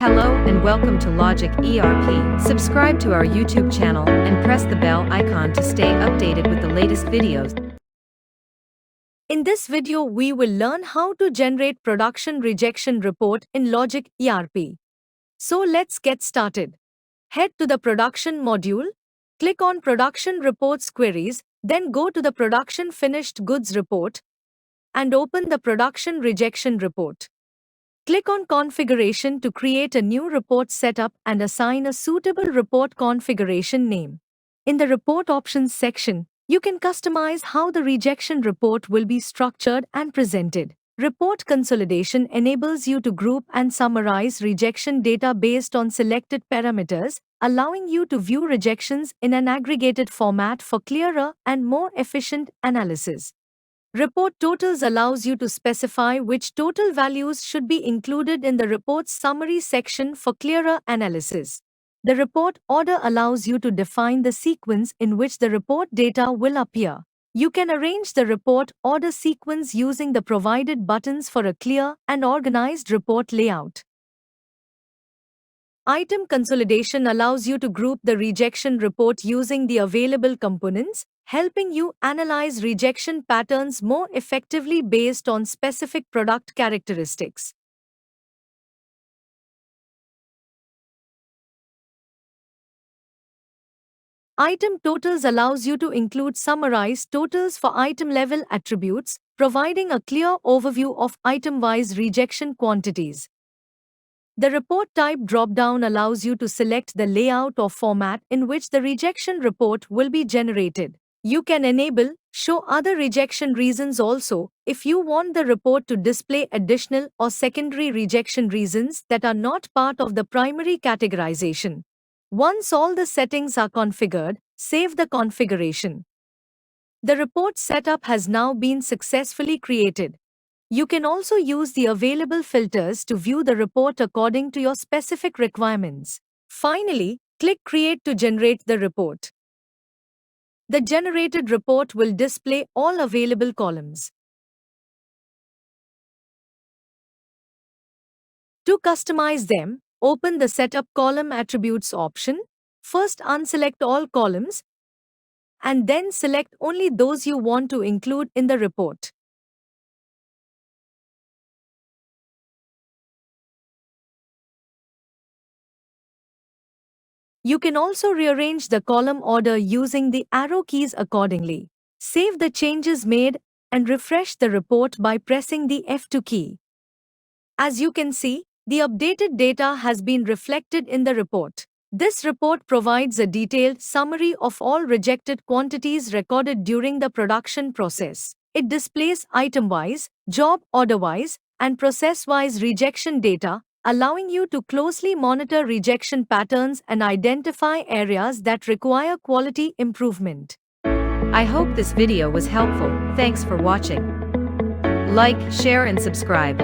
Hello and welcome to Logic ERP. Subscribe to our YouTube channel and press the bell icon to stay updated with the latest videos. In this video, we will learn how to generate production rejection report in Logic ERP. So let's get started. Head to the production module, click on Production Reports Queries, then go to the Production Finished Goods report and open the Production Rejection report. Click on Configuration to create a new report setup and assign a suitable report configuration name. In the Report Options section, you can customize how the rejection report will be structured and presented. Report Consolidation enables you to group and summarize rejection data based on selected parameters, allowing you to view rejections in an aggregated format for clearer and more efficient analysis. Report Totals allows you to specify which total values should be included in the report's summary section for clearer analysis. The Report Order allows you to define the sequence in which the report data will appear. You can arrange the report order sequence using the provided buttons for a clear and organized report layout. Item Consolidation allows you to group the rejection report using the available components, helping you analyze rejection patterns more effectively based on specific product characteristics. Item Totals allows you to include summarized totals for item-level attributes, providing a clear overview of item-wise rejection quantities. The Report Type drop-down allows you to select the layout or format in which the rejection report will be generated. You can enable Show Other Rejection Reasons also if you want the report to display additional or secondary rejection reasons that are not part of the primary categorization. Once all the settings are configured, save the configuration. The report setup has now been successfully created. You can also use the available filters to view the report according to your specific requirements. Finally, click Create to generate the report. The generated report will display all available columns. To customize them, open the Setup Column Attributes option. First, unselect all columns, and then select only those you want to include in the report. You can also rearrange the column order using the arrow keys accordingly. Save the changes made and refresh the report by pressing the F2 key. As you can see, the updated data has been reflected in the report. This report provides a detailed summary of all rejected quantities recorded during the production process. It displays item-wise, job order-wise, and process-wise rejection data, allowing you to closely monitor rejection patterns and identify areas that require quality improvement. I hope this video was helpful. Thanks for watching. Like, share and subscribe.